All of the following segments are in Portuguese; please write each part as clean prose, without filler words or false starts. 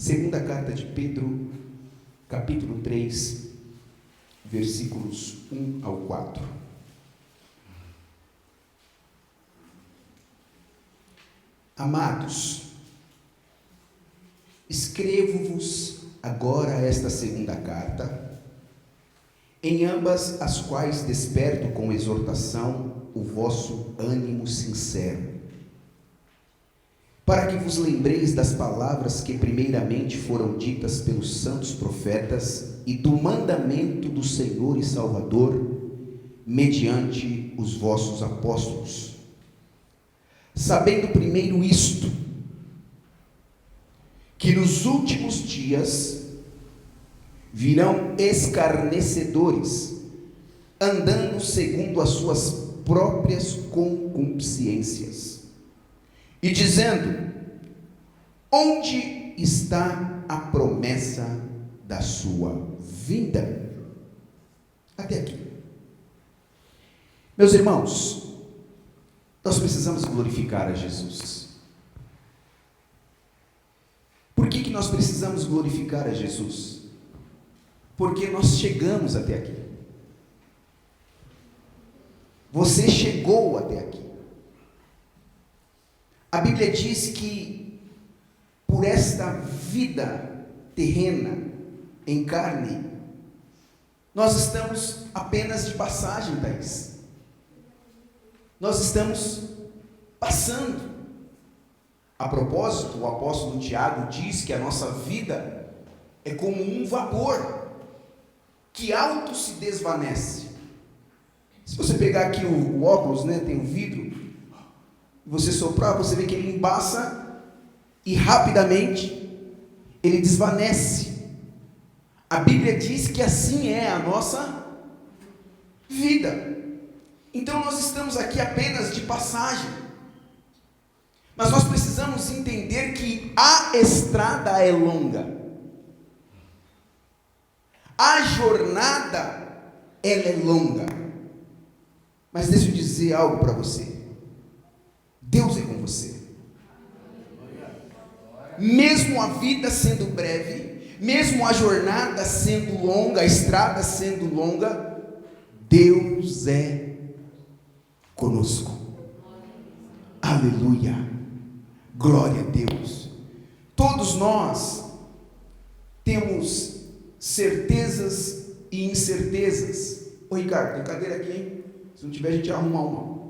Segunda carta de Pedro, capítulo 3, versículos 1 ao 4. Amados, escrevo-vos agora esta segunda carta, em ambas as quais desperto com exortação o vosso ânimo sincero, para que vos lembreis das palavras que primeiramente foram ditas pelos santos profetas e do mandamento do Senhor e Salvador, mediante os vossos apóstolos. Sabendo primeiro isto, que nos últimos dias virão escarnecedores, andando segundo as suas próprias concupiscências, e dizendo: onde está a promessa da sua vinda? Até aqui. Meus irmãos, nós precisamos glorificar a Jesus. Por que nós precisamos glorificar a Jesus? Porque nós chegamos até aqui. Você chegou até aqui. A Bíblia diz que por esta vida terrena, em carne, nós estamos apenas de passagem, Thaís. Nós estamos passando. A propósito, o apóstolo Tiago diz que a nossa vida é como um vapor que alto se desvanece. Se você pegar aqui o óculos, né, tem um vidro, você soprar, você vê que ele embaça e rapidamente ele desvanece. A Bíblia diz que assim é a nossa vida. Então nós estamos aqui apenas de passagem. Mas nós precisamos entender que a estrada é longa. A jornada, ela é longa. Mas deixa eu dizer algo para você. Deus é com você. Mesmo a vida sendo breve, mesmo a jornada sendo longa, a estrada sendo longa, Deus é conosco. Aleluia. Glória a Deus. Todos nós temos certezas e incertezas. Ô Ricardo, tem cadeira aqui, hein? Se não tiver, a gente arruma uma.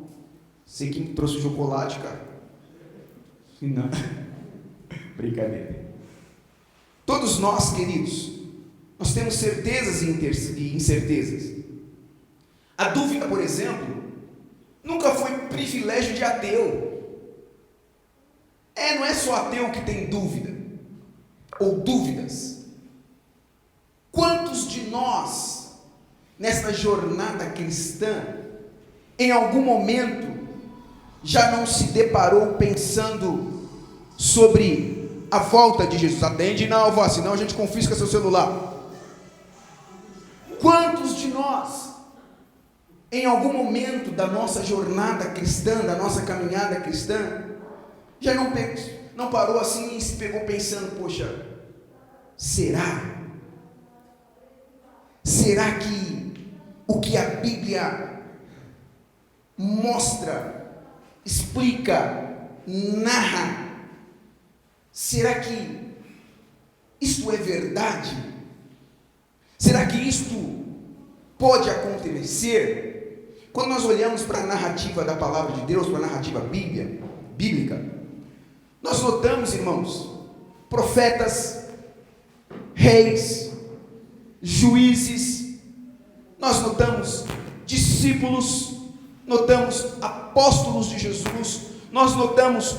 Sei quem trouxe o chocolate, cara. Não. Brincadeira. Todos nós, queridos, nós temos certezas e incertezas. A dúvida, por exemplo, nunca foi privilégio de ateu. Não é só ateu que tem dúvida, ou dúvidas. Quantos de nós, nesta jornada cristã, em algum momento, já não se deparou pensando sobre a volta de Jesus? Atende não, vó, senão a gente confisca seu celular. Quantos de nós, em algum momento da nossa jornada cristã, da nossa caminhada cristã, já não parou assim e se pegou pensando: poxa, será que o que a Bíblia mostra, explica, narra, será que isto é verdade? Será que isto pode acontecer? Quando nós olhamos para a narrativa da palavra de Deus, para a narrativa bíblica, nós notamos, irmãos, profetas, reis, juízes, nós notamos discípulos, notamos apóstolos de Jesus, nós notamos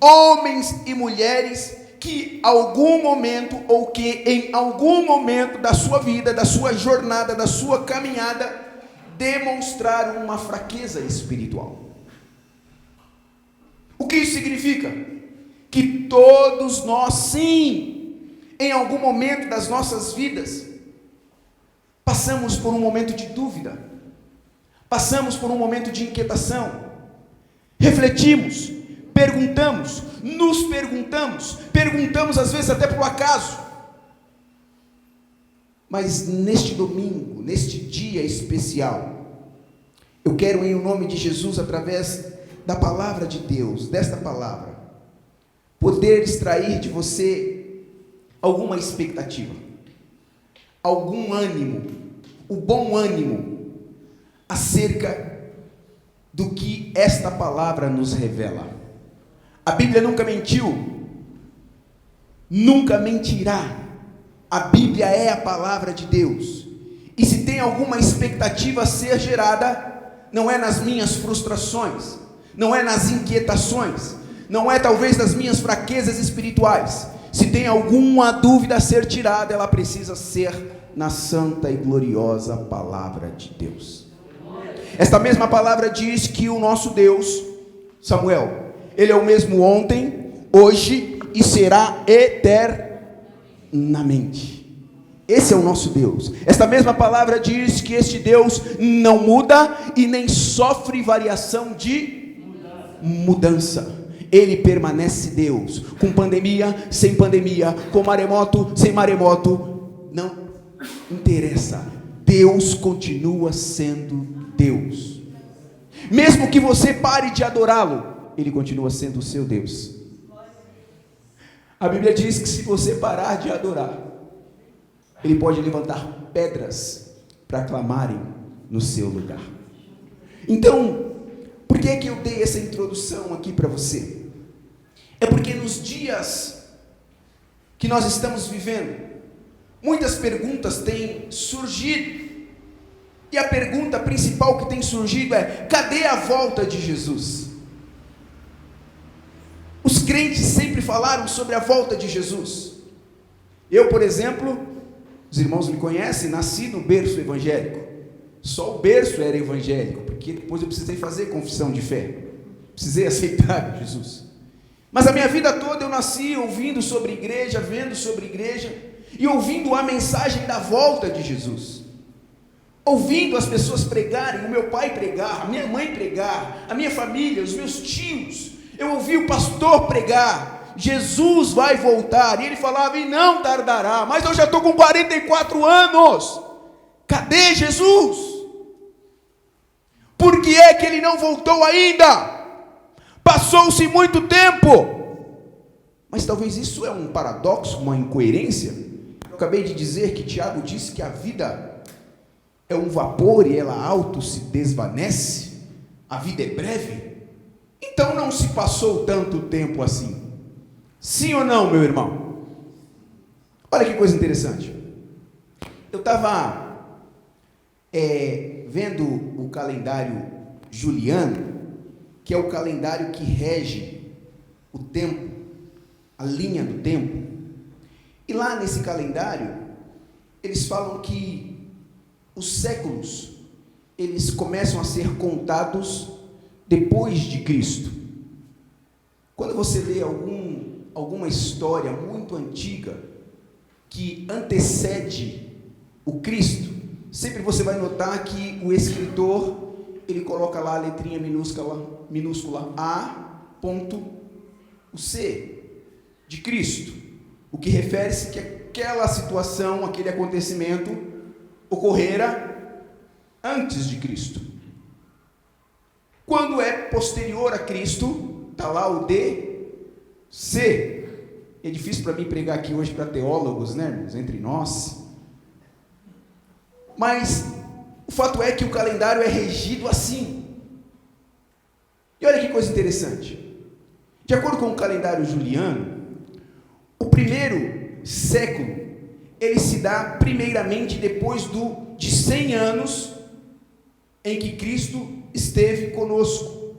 homens e mulheres que algum momento, ou que em algum momento da sua vida, da sua jornada, da sua caminhada, demonstraram uma fraqueza espiritual. O que isso significa? Que todos nós, sim, em algum momento das nossas vidas, passamos por um momento de dúvida, passamos por um momento de inquietação, refletimos, nos perguntamos às vezes até por acaso. Mas neste domingo, neste dia especial, eu quero, em nome de Jesus, através da palavra de Deus, desta palavra, poder extrair de você alguma expectativa, algum ânimo, o bom ânimo, acerca do que esta palavra nos revela. A Bíblia nunca mentiu, nunca mentirá. A Bíblia é a palavra de Deus, e se tem alguma expectativa a ser gerada, não é nas minhas frustrações, não é nas inquietações, não é talvez nas minhas fraquezas espirituais. Se tem alguma dúvida a ser tirada, ela precisa ser na santa e gloriosa palavra de Deus. Esta mesma palavra diz que o nosso Deus, Samuel, Ele é o mesmo ontem, hoje e será eternamente. Esse é o nosso Deus. Esta mesma palavra diz que este Deus não muda e nem sofre variação de mudança. Ele permanece Deus, com pandemia, sem pandemia, com maremoto, sem maremoto, não interessa. Deus continua sendo Deus. Mesmo que você pare de adorá-lo, Ele continua sendo o seu Deus. A Bíblia diz que se você parar de adorar, Ele pode levantar pedras para clamarem no seu lugar. Então, por que é que eu dei essa introdução aqui para você? É porque nos dias que nós estamos vivendo, muitas perguntas têm surgido. E a pergunta principal que tem surgido é: cadê a volta de Jesus? Os crentes sempre falaram sobre a volta de Jesus. Eu, por exemplo, os irmãos me conhecem, nasci no berço evangélico. Só o berço era evangélico, porque depois eu precisei fazer confissão de fé, precisei aceitar Jesus. Mas a minha vida toda eu nasci ouvindo sobre igreja, vendo sobre igreja, e ouvindo a mensagem da volta de Jesus, ouvindo as pessoas pregarem, o meu pai pregar, a minha mãe pregar, a minha família, os meus tios. Eu ouvi o pastor pregar: Jesus vai voltar, e ele falava: e não tardará. Mas eu já estou com 44 anos, cadê Jesus? Por que é que ele não voltou ainda? Passou-se muito tempo. Mas talvez isso é um paradoxo, uma incoerência. Eu acabei de dizer que Tiago disse que a vida é um vapor e ela auto se desvanece, a vida é breve. Então não se passou tanto tempo assim. Sim ou não, meu irmão? Olha que coisa interessante. Eu estava vendo o calendário juliano, que é o calendário que rege o tempo, a linha do tempo. E lá nesse calendário, eles falam que os séculos, eles começam a ser contados depois de Cristo. Quando você lê alguma história muito antiga que antecede o Cristo, sempre você vai notar que o escritor, ele coloca lá a letrinha minúscula A, ponto, o C, de Cristo, o que refere-se que aquela situação, aquele acontecimento ocorrera antes de Cristo. Quando é posterior a Cristo, está lá o DC. É difícil para mim pregar aqui hoje para teólogos, né, irmãos, entre nós. Mas o fato é que o calendário é regido assim. E olha que coisa interessante. De acordo com o calendário juliano, o primeiro século, ele se dá primeiramente depois de 100 anos em que Cristo esteve conosco.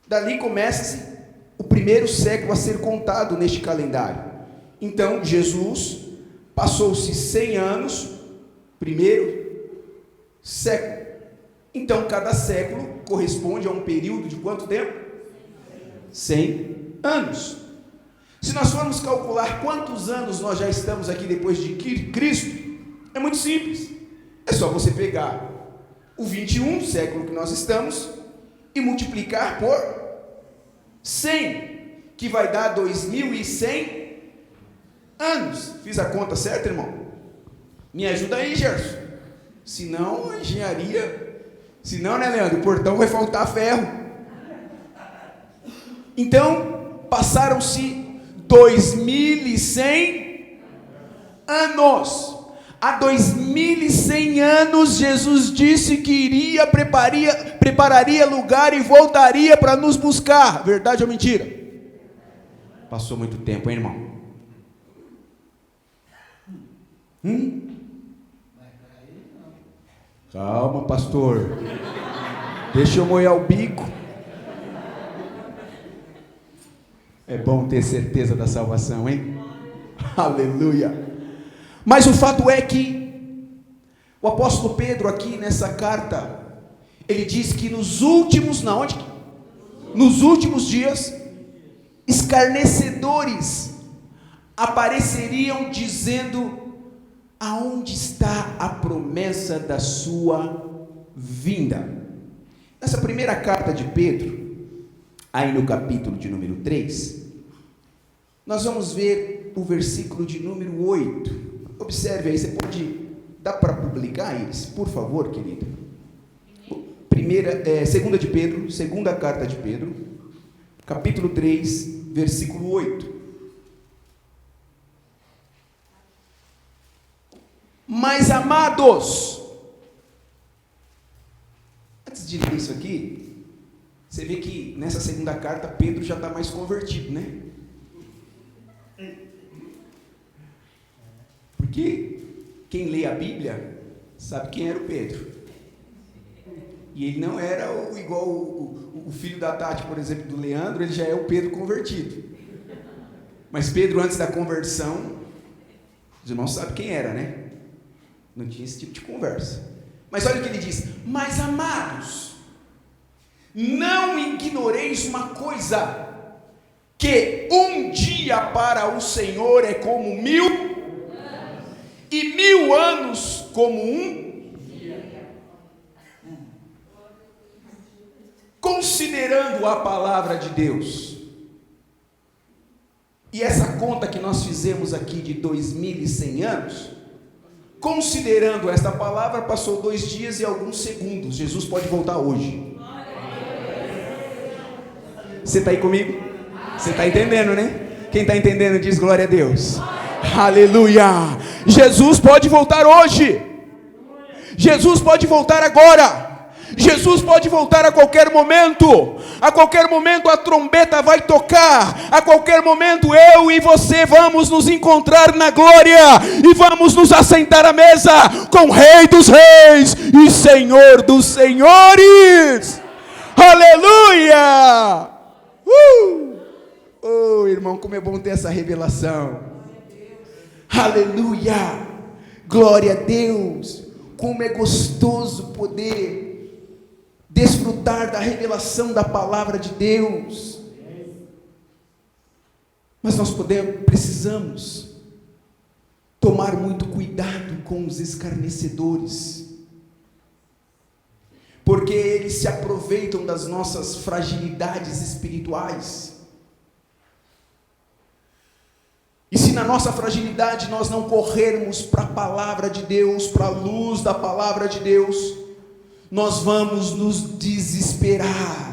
Dali começa-se o primeiro século a ser contado neste calendário. Então, Jesus passou-se 100 anos, primeiro século. Então, cada século corresponde a um período de quanto tempo? 100 anos. Se nós formos calcular quantos anos nós já estamos aqui depois de Cristo, é muito simples. É só você pegar o 21 século que nós estamos e multiplicar por 100, que vai dar 2100 anos. Fiz a conta certa, irmão? Me ajuda aí, Gerson. Senão, a engenharia... Senão, né, Leandro? O portão vai faltar ferro. Então, passaram-se 2100 anos. Há 2100 anos, Jesus disse que prepararia lugar e voltaria para nos buscar. Verdade ou mentira? Passou muito tempo, hein, irmão? Calma, pastor. Deixa eu molhar o bico. É bom ter certeza da salvação, hein? Aleluia. Mas o fato é que o apóstolo Pedro aqui nessa carta, ele diz que nos últimos dias, escarnecedores apareceriam dizendo: aonde está a promessa da sua vinda? Nessa primeira carta de Pedro, aí no capítulo de número 3, nós vamos ver o versículo de número 8. Observe aí, você pode dar para publicar eles, por favor, querido. Segunda de Pedro, segunda carta de Pedro, capítulo 3, versículo 8. Mas amados, antes de ler isso aqui, você vê que nessa segunda carta Pedro já está mais convertido, né? Porque quem lê a Bíblia sabe quem era o Pedro. E ele não era igual o filho da Tati, por exemplo, do Leandro, ele já é o Pedro convertido. Mas Pedro, antes da conversão, os irmãos sabem quem era, né? Não tinha esse tipo de conversa. Mas olha o que ele diz: mas amados, não ignoreis uma coisa, que um dia para o Senhor é como 1000, e 1000 anos como um dia. Considerando a palavra de Deus, e essa conta que nós fizemos aqui de 2100 anos, considerando esta palavra, passou 2 dias e alguns segundos. Jesus pode voltar hoje. Você está aí comigo? Você está entendendo, né? Quem está entendendo diz glória a Deus. Aleluia! Jesus pode voltar hoje. Jesus pode voltar agora. Jesus pode voltar a qualquer momento. A qualquer momento a trombeta vai tocar. A qualquer momento eu e você vamos nos encontrar na glória e vamos nos assentar à mesa com o Rei dos Reis e Senhor dos Senhores. Aleluia! Oh, irmão, como é bom ter essa revelação. Aleluia! Glória a Deus! Como é gostoso poder desfrutar da revelação da palavra de Deus. Mas nós precisamos tomar muito cuidado com os escarnecedores, porque eles se aproveitam das nossas fragilidades espirituais. E se na nossa fragilidade nós não corrermos para a palavra de Deus, para a luz da palavra de Deus, nós vamos nos desesperar,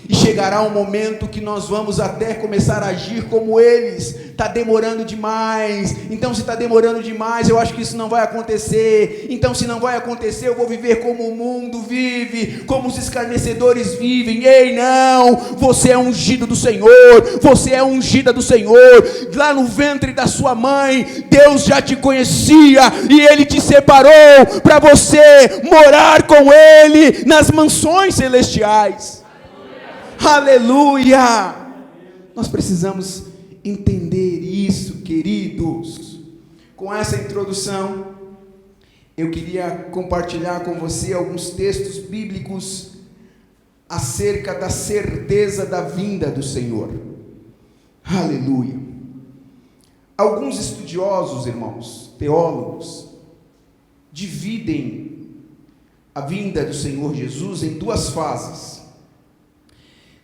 e chegará um momento que nós vamos até começar a agir como eles. Está demorando demais, então se está demorando demais, eu acho que isso não vai acontecer. Então se não vai acontecer, eu vou viver como o mundo vive, como os escarnecedores vivem. Ei, não, você é ungido do Senhor, você é ungida do Senhor. Lá no ventre da sua mãe, Deus já te conhecia, e Ele te separou para você morar com Ele nas mansões celestiais. Aleluia! Nós precisamos entender isso, queridos. Com essa introdução, eu queria compartilhar com você alguns textos bíblicos acerca da certeza da vinda do Senhor. Aleluia! Alguns estudiosos, irmãos, teólogos, dividem a vinda do Senhor Jesus em 2 fases.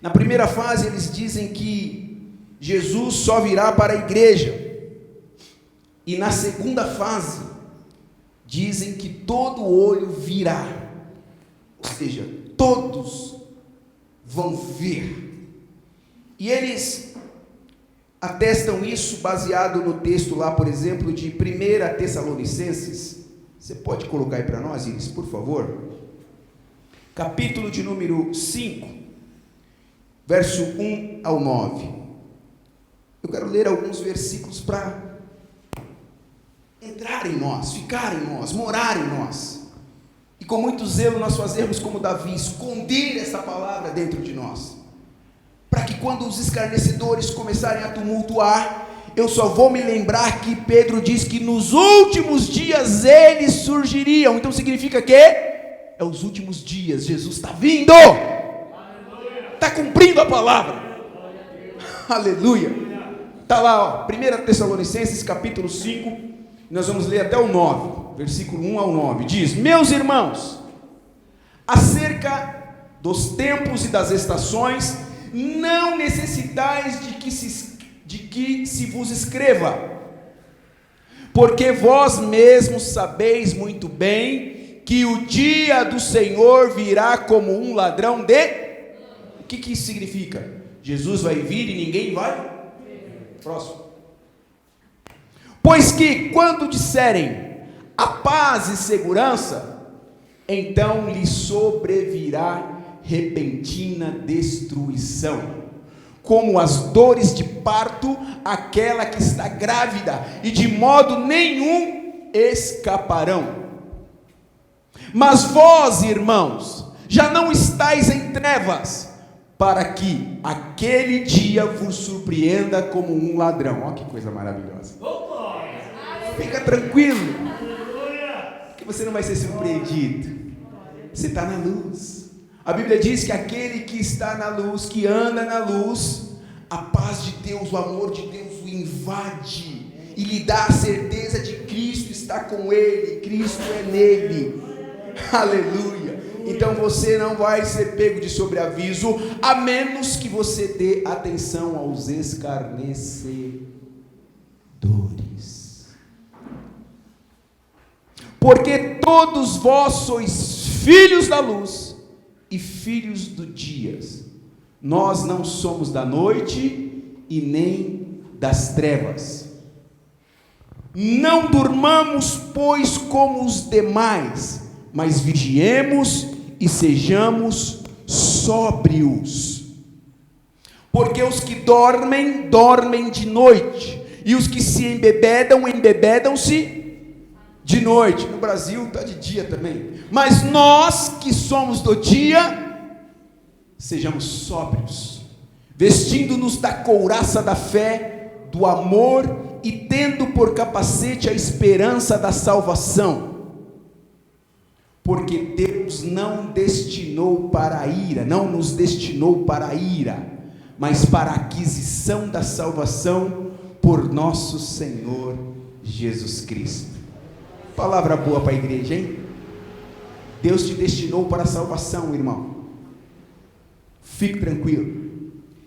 Na primeira fase, eles dizem que Jesus só virá para a igreja. E na segunda fase, dizem que todo olho virá. Ou seja, todos vão ver. E eles atestam isso baseado no texto lá, por exemplo, de 1 Tessalonicenses. Você pode colocar aí para nós, Iris, por favor? Capítulo de número 5, verso 1 ao 9. Eu quero ler alguns versículos para entrar em nós, ficar em nós, morar em nós. E com muito zelo nós fazermos como Davi, esconder essa palavra dentro de nós. Para que quando os escarnecedores começarem a tumultuar, eu só vou me lembrar que Pedro diz que nos últimos dias eles surgiriam. Então significa que é os últimos dias, Jesus está vindo, está cumprindo a palavra. Aleluia. Está lá, ó, 1 Tessalonicenses capítulo 5, nós vamos ler até o 9, versículo 1 ao 9, diz: meus irmãos, acerca dos tempos e das estações, não necessitais de que se vos escreva, porque vós mesmos sabeis muito bem que o dia do Senhor virá como um ladrão de... O que isso significa? Jesus vai vir e ninguém vai? Próximo. Pois que quando disserem a paz e segurança, então lhe sobrevirá repentina destruição, como as dores de parto aquela que está grávida, e de modo nenhum escaparão. Mas vós, irmãos, já não estáis em trevas, para que aquele dia vos surpreenda como um ladrão. Olha que coisa maravilhosa. Fica tranquilo, que você não vai ser surpreendido. Você está na luz. A Bíblia diz que aquele que está na luz, que anda na luz, a paz de Deus, o amor de Deus o invade e lhe dá a certeza de Cristo está com ele, Cristo é nele. Aleluia. Então você não vai ser pego de sobreaviso, a menos que você dê atenção aos escarnecedores. Porque todos vós sois filhos da luz e filhos do dia. Nós não somos da noite e nem das trevas. Não durmamos, pois, como os demais, mas vigiemos e sejamos sóbrios. Porque os que dormem, dormem de noite, e os que se embebedam, embebedam-se de noite. No Brasil está de dia também. Mas nós que somos do dia, sejamos sóbrios, vestindo-nos da couraça da fé, do amor, e tendo por capacete a esperança da salvação. Porque Deus não destinou para a ira, não nos destinou para a ira, mas para a aquisição da salvação por nosso Senhor Jesus Cristo. Palavra boa para a igreja, hein? Deus te destinou para a salvação, irmão. Fique tranquilo.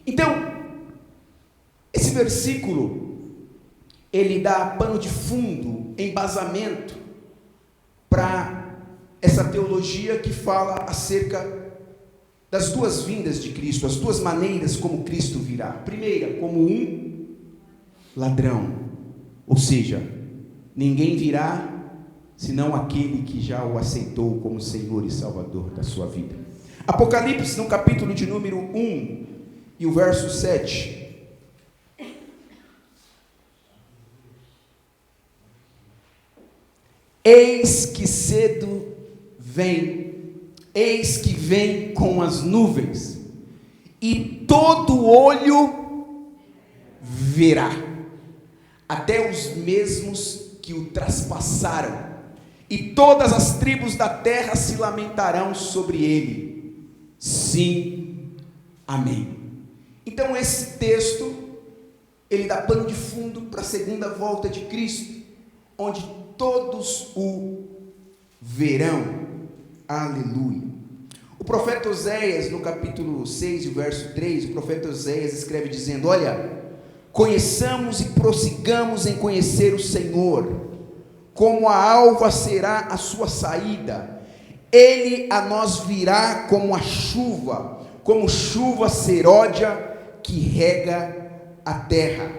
Então, esse versículo, ele dá pano de fundo, embasamento, para essa teologia que fala acerca das duas vindas de Cristo, as duas maneiras como Cristo virá. Primeira, como um ladrão, ou seja, ninguém virá senão aquele que já o aceitou como Senhor e Salvador da sua vida. Apocalipse, no capítulo de número 1 e o verso 7. Eis que cedo vem, eis que vem com as nuvens, e todo olho verá, até os mesmos que o traspassaram, e todas as tribos da terra se lamentarão sobre ele. Sim, amém. Então esse texto, ele dá pano de fundo para a segunda volta de Cristo, onde todos o verão. Aleluia. O profeta Oséias, no capítulo 6, verso 3, o profeta Oséias escreve dizendo: olha, conheçamos e prossigamos em conhecer o Senhor, como a alva será a sua saída, ele a nós virá como a chuva, como chuva seródia que rega a terra.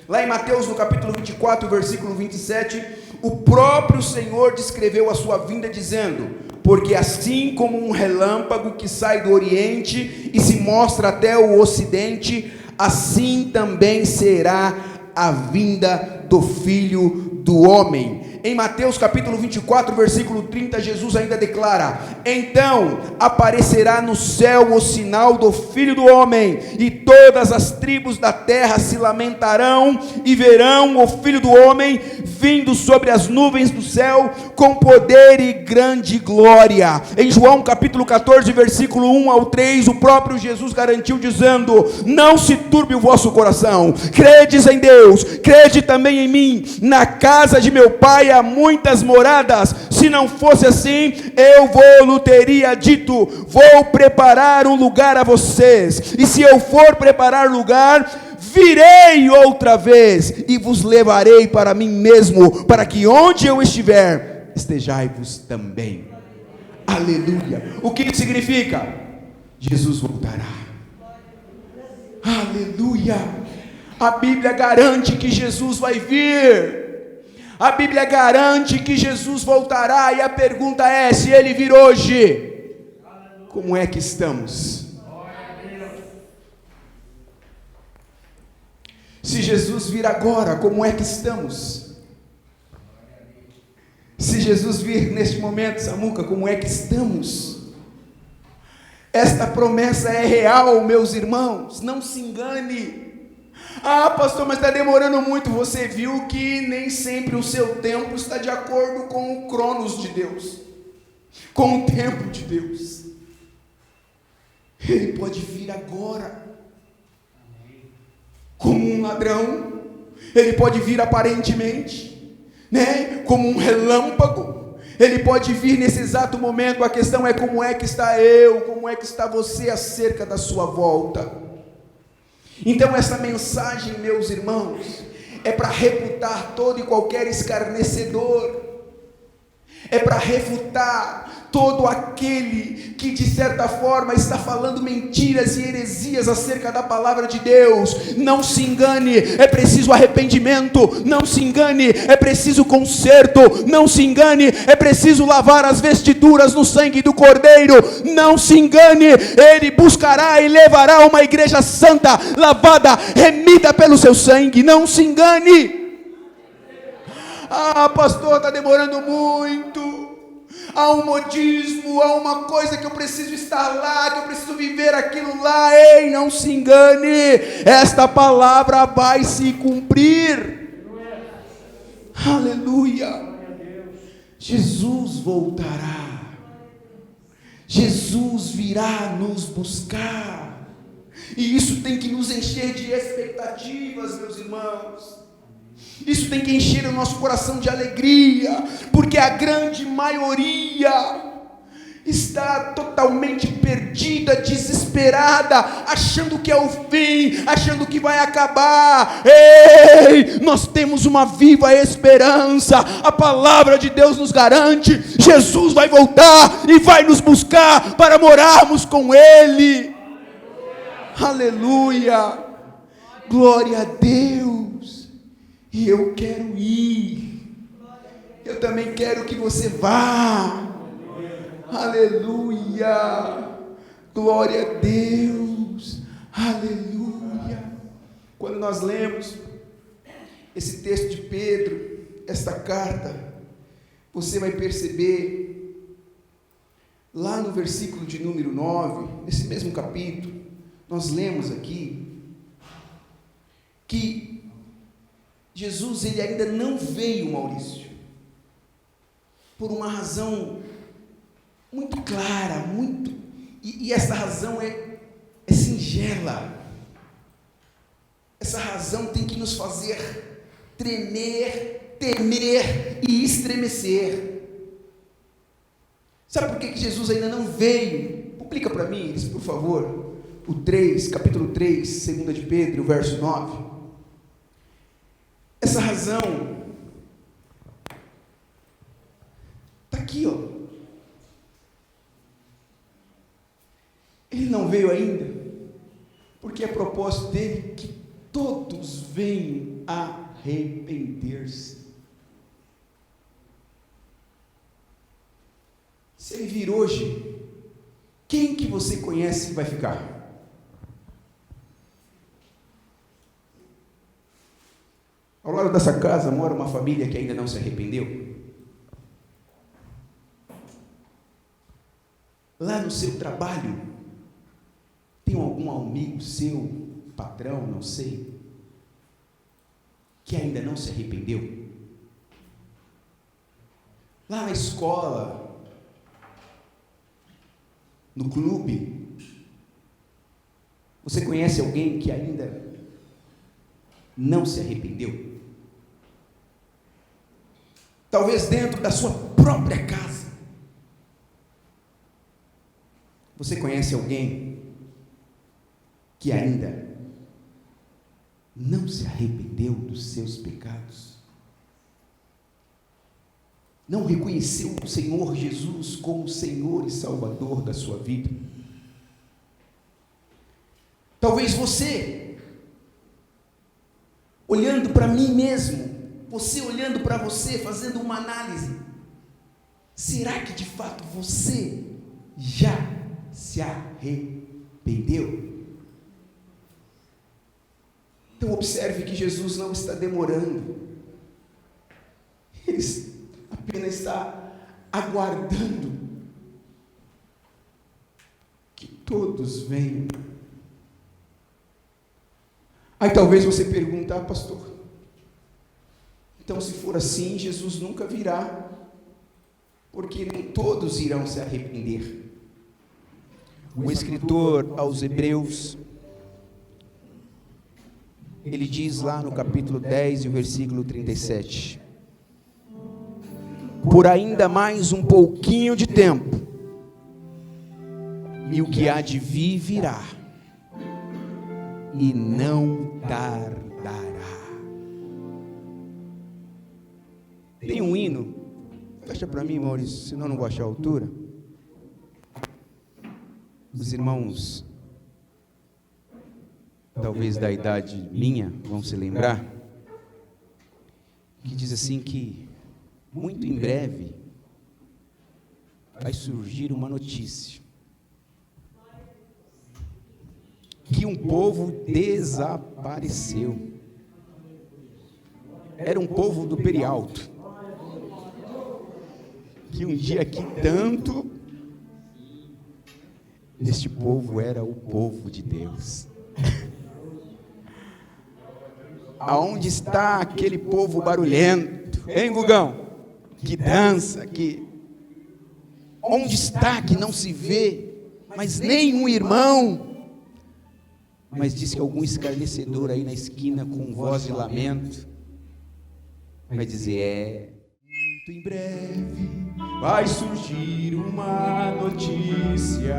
Lá em Mateus, no capítulo 24, versículo 27, o próprio Senhor descreveu a sua vinda dizendo: porque assim como um relâmpago que sai do oriente e se mostra até o ocidente, assim também será a vinda do Filho do Homem. Em Mateus capítulo 24, versículo 30, Jesus ainda declara: então aparecerá no céu o sinal do Filho do Homem, e todas as tribos da terra se lamentarão, e verão o Filho do Homem vindo sobre as nuvens do céu, com poder e grande glória. Em João capítulo 14, versículo 1 ao 3, o próprio Jesus garantiu dizendo: não se turbe o vosso coração, credes em Deus, crede também em mim. Na casa de meu Pai há muitas moradas, se não fosse assim, eu vou-lhe teria dito: vou preparar um lugar a vocês, e se eu for preparar lugar, virei outra vez, e vos levarei para mim mesmo, para que onde eu estiver, estejai-vos também. Aleluia. O que isso significa? Jesus voltará. Aleluia. A Bíblia garante que Jesus vai vir. A Bíblia garante que Jesus voltará, e a pergunta é: se Ele vir hoje, como é que estamos? Se Jesus vir agora, como é que estamos? Se Jesus vir neste momento, Samuca, como é que estamos? Esta promessa é real, meus irmãos, não se engane. Ah, pastor, mas está demorando muito. Você viu que nem sempre o seu tempo está de acordo com o cronos de Deus, com o tempo de Deus. Ele pode vir agora, como um ladrão. Ele pode vir aparentemente, né, como um relâmpago. Ele pode vir nesse exato momento. A questão é: como é que está eu, como é que está você acerca da sua volta? Então essa mensagem, meus irmãos, é para refutar todo e qualquer escarnecedor, é para refutar todo aquele que de certa forma está falando mentiras e heresias acerca da palavra de Deus. Não se engane, é preciso arrependimento. Não se engane, é preciso conserto. Não se engane, é preciso lavar as vestiduras no sangue do Cordeiro. Não se engane, Ele buscará e levará uma igreja santa, lavada, remida pelo seu sangue. Não se engane. Ah, pastor, está demorando muito. Há um modismo, há uma coisa que eu preciso estar lá, que eu preciso viver aquilo lá. Ei, não se engane, esta palavra vai se cumprir. Aleluia. Jesus voltará. Jesus virá nos buscar. E isso tem que nos encher de expectativas, meus irmãos. Isso tem que encher o nosso coração de alegria, porque a grande maioria está totalmente perdida, desesperada, achando que é o fim, achando que vai acabar. Ei, nós temos uma viva esperança. A palavra de Deus nos garante: Jesus vai voltar e vai nos buscar para morarmos com Ele. Aleluia, glória a Deus. E eu quero ir. Eu também quero que você vá. Aleluia. Glória a Deus. Aleluia. Quando nós lemos esse texto de Pedro, esta carta, você vai perceber lá no versículo de número 9, nesse mesmo capítulo, nós lemos aqui que Jesus, ele ainda não veio, Maurício, por uma razão muito clara, e essa razão é singela. Essa razão tem que nos fazer tremer, temer e estremecer. Sabe por que Jesus ainda não veio? Publica para mim, por favor, o 3, capítulo 3, 2 de Pedro, verso 9. Essa razão está aqui, ó. Ele não veio ainda, porque é propósito dele que todos venham a arrepender-se. Se ele vir hoje, quem que você conhece vai ficar? Ao lado dessa casa mora uma família que ainda não se arrependeu. Lá no seu trabalho, tem algum amigo seu, patrão, não sei, que ainda não se arrependeu? Lá na escola, no clube, você conhece alguém que ainda não se arrependeu? Talvez dentro da sua própria casa, você conhece alguém que ainda não se arrependeu dos seus pecados? Não reconheceu o Senhor Jesus como Senhor e Salvador da sua vida? Talvez você, olhando para mim mesmo, você olhando para você, fazendo uma análise, será que de fato você já se arrependeu? Então observe que Jesus não está demorando, Ele apenas está aguardando que todos venham. Aí talvez você pergunte: pastor, então se for assim, Jesus nunca virá, porque nem todos irão se arrepender. O escritor aos Hebreus, ele diz lá no capítulo 10 e o versículo 37, por ainda mais um pouquinho de tempo, e o que há de vir virá, e não tardará. Tem um hino, fecha para mim, Maurício, senão eu não vou achar a altura. Os irmãos, talvez da idade minha, vão se lembrar, que diz assim que muito em breve vai surgir uma notícia que um povo desapareceu. Era um povo do Perialto, que um dia aqui tanto, este povo era o povo de Deus. Aonde está aquele povo barulhento, hein, Gugão? Que dança, que... Onde está que não se vê, mas nem um irmão? Mas diz que algum escarnecedor aí na esquina com voz de lamento vai dizer: muito em breve vai surgir uma notícia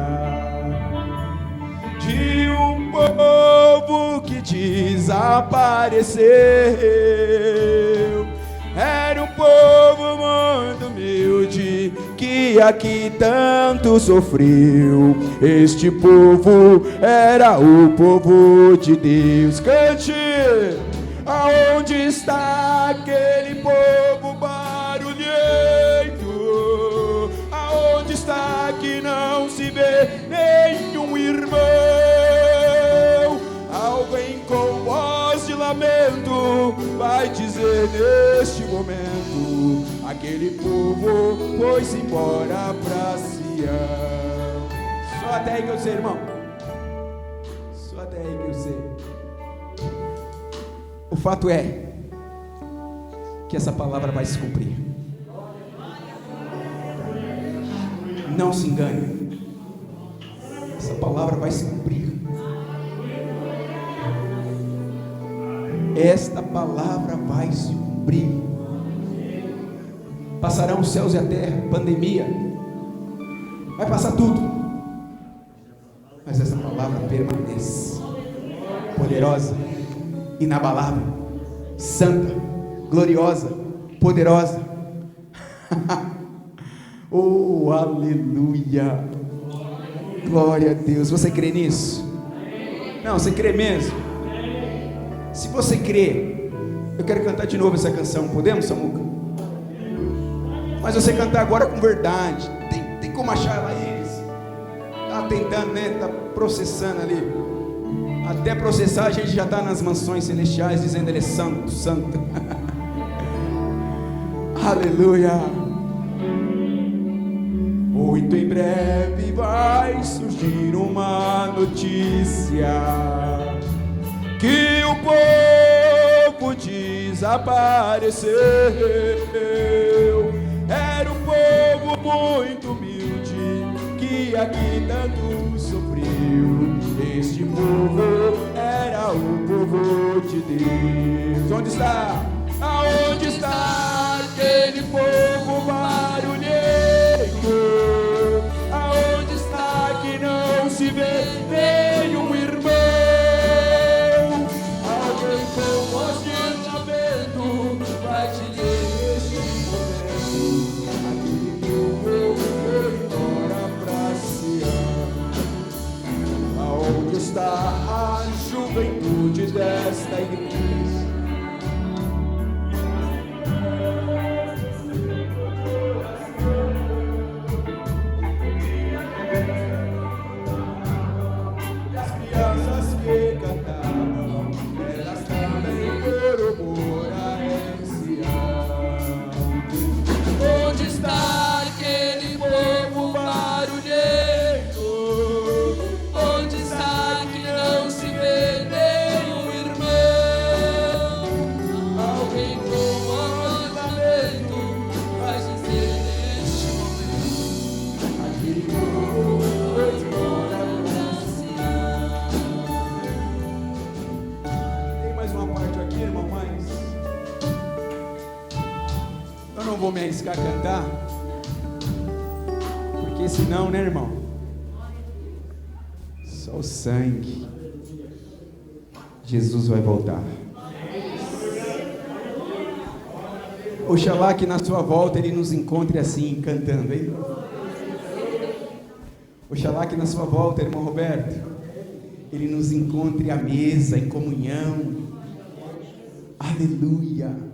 de um povo que desapareceu. Era um povo muito humilde que aqui tanto sofreu. Este povo era o povo de Deus. Cante! Aonde está aquele povo barulhento? Aonde está que não se vê nenhum irmão? Alguém com voz de lamento vai dizer neste momento: aquele povo foi-se embora pra Sião. Só até aí que eu sei, irmão. Só até aí que eu sei. O fato é que essa palavra vai se cumprir. Não se engane. Essa palavra vai se cumprir. Esta palavra vai se cumprir. Passarão os céus e a terra, pandemia, vai passar tudo. permanece. Poderosa, inabalável, santa, gloriosa, poderosa. Oh, aleluia. Glória a Deus. Você crê nisso? Não, você crê mesmo? Se você crê, eu quero cantar de novo essa canção. Podemos, Samuca? Mas você cantar agora com verdade. Tem como achar lá eles? Tá tentando, né? Tá processando ali. Até processar a gente já está nas mansões celestiais dizendo ele é santo, santo. Aleluia. Muito em breve vai surgir uma notícia que o povo desapareceu. Era um povo muito humilde que aqui tanto sofreu. Este povo era o povo de Deus. Onde está? Aonde está aquele povo barulhento? Aonde está que não se vê nenhum irmão? Alguém com voz de lamento vai te dizer neste momento: aquele povo foi embora pra Sião. Aonde está a juventude desta igreja? Vou me arriscar a cantar, porque senão, né, irmão? Só o sangue. Jesus vai voltar. Oxalá que na sua volta Ele nos encontre assim, cantando, hein? Oxalá que na sua volta, irmão Roberto, Ele nos encontre à mesa, em comunhão. Aleluia.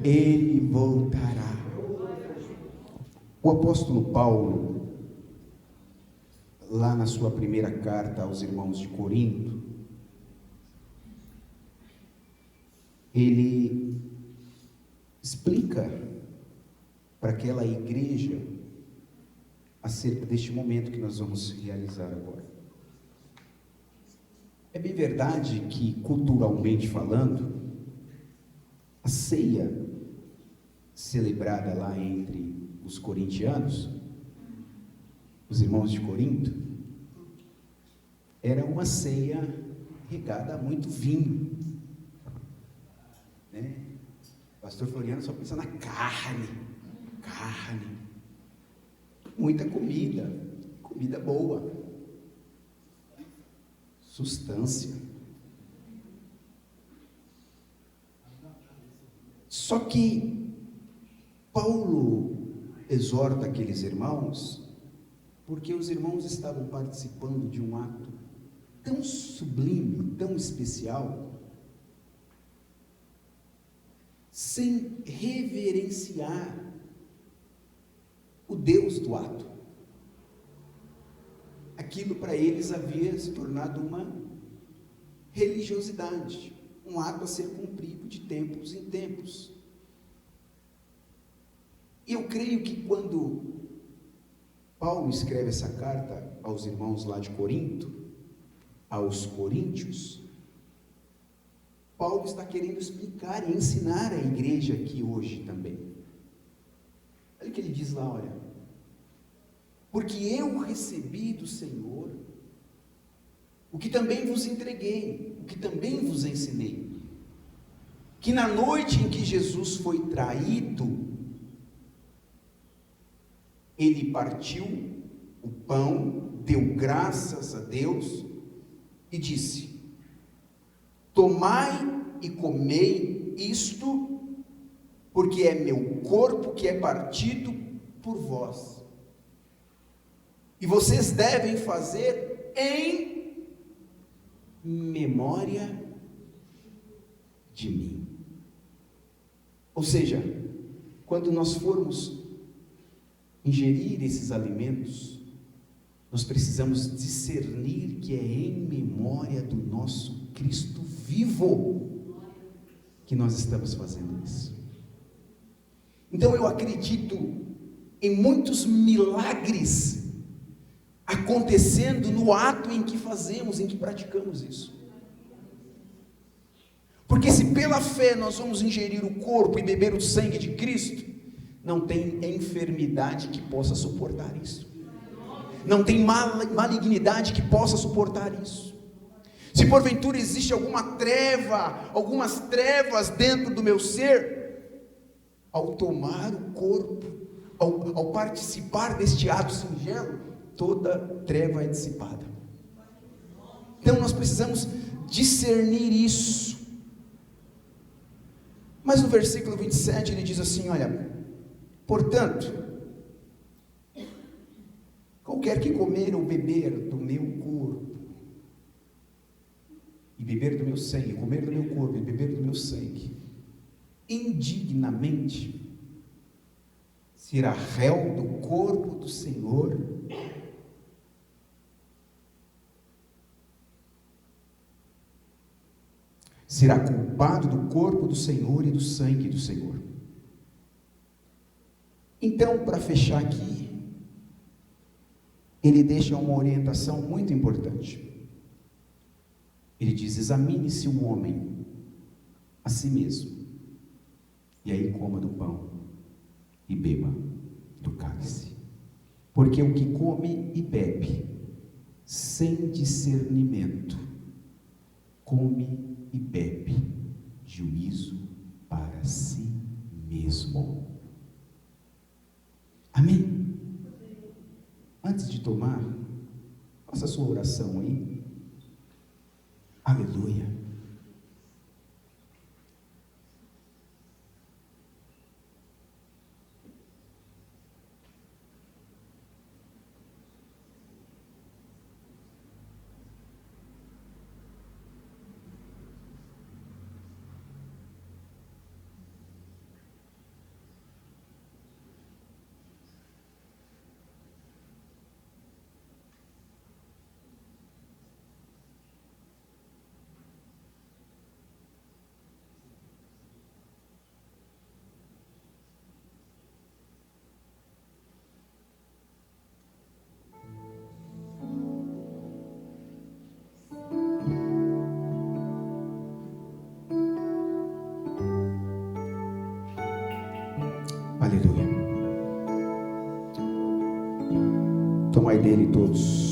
Ele voltará. O apóstolo Paulo, lá na sua primeira carta aos irmãos de Corinto, ele explica para aquela igreja acerca deste momento que nós vamos realizar agora. É bem verdade que, culturalmente falando, a ceia celebrada lá entre os corintianos, os irmãos de Corinto, era uma ceia regada a muito vinho, né? O pastor Floriano só pensa na carne, muita comida, comida boa, substância. Só que Paulo exorta aqueles irmãos, porque os irmãos estavam participando de um ato tão sublime, tão especial, sem reverenciar o Deus do ato. Aquilo para eles havia se tornado uma religiosidade, um ato a ser cumprido de tempos em tempos. E eu creio que quando Paulo escreve essa carta aos irmãos lá de Corinto, aos coríntios, Paulo está querendo explicar e ensinar a igreja aqui hoje também. Olha o que ele diz lá, olha: porque eu recebi do Senhor o que também vos entreguei, o que também vos ensinei, que na noite em que Jesus foi traído, ele partiu o pão, deu graças a Deus e disse: tomai e comei isto, porque é meu corpo que é partido por vós, e vocês devem fazer em memória de mim. Ou seja, quando nós formos ingerir esses alimentos, nós precisamos discernir que é em memória do nosso Cristo vivo que nós estamos fazendo isso. Então eu acredito em muitos milagres acontecendo no ato em que fazemos, em que praticamos isso. Porque se pela fé nós vamos ingerir o corpo e beber o sangue de Cristo, não tem enfermidade que possa suportar isso. Não tem malignidade que possa suportar isso. Se porventura existe alguma treva, algumas trevas dentro do meu ser, ao tomar o corpo, ao participar deste ato singelo, toda treva é dissipada. Então nós precisamos discernir isso. Mas no versículo 27 ele diz assim: olha, portanto, qualquer que comer ou beber do meu corpo, e beber do meu sangue, comer do meu corpo e beber do meu sangue, indignamente, será réu do corpo do Senhor será culpado do corpo do Senhor e do sangue do Senhor. Então, para fechar aqui, ele deixa uma orientação muito importante. Ele diz: examine-se o homem a si mesmo, e aí coma do pão e beba do cálice, porque o que come e bebe sem discernimento, come e bebe juízo para si mesmo. Amém? Antes de tomar, faça a sua oração aí. Aleluia. Aleluia. Tomai dele todos.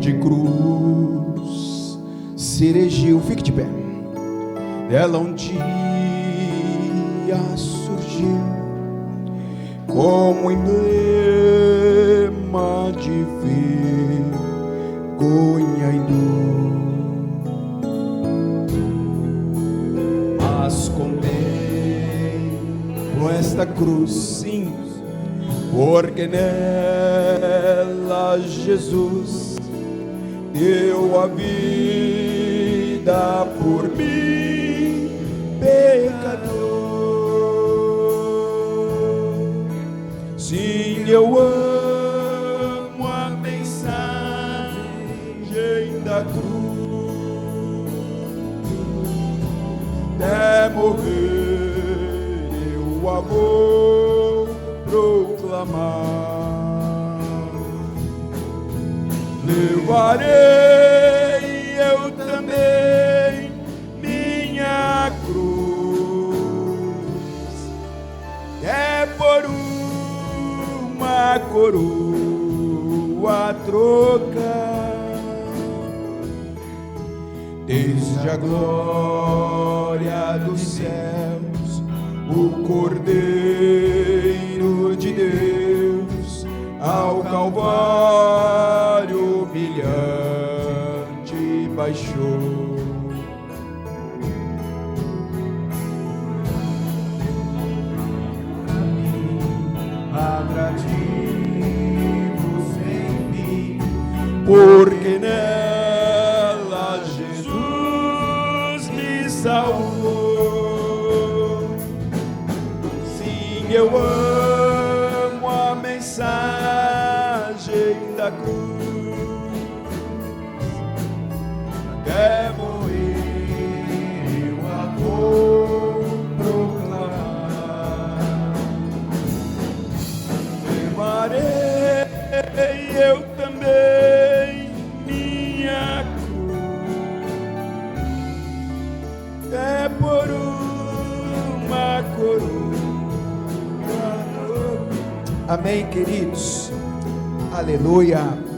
De cruz se erigiu, fique de pé. Dela um dia surgiu como emblema de vergonha e dor. Mas contemplo esta cruz, sim, porque nela Jesus deu a vida por mim, pecador. Sim, eu amo a mensagem da cruz, até morrer amor proclamar. Levarei eu também minha cruz, é por uma coroa trocar. Desde a glória dos céus, o Cordeiro de Deus ao Calvário humilhante baixou. Atrativo sem fim, porque nela Jesus me salvou. Sim, eu amo a mensagem da cruz, até morrer eu a vou proclamar. Levarei eu também minha cruz, é por uma coroa. Amém, queridos. Aleluia.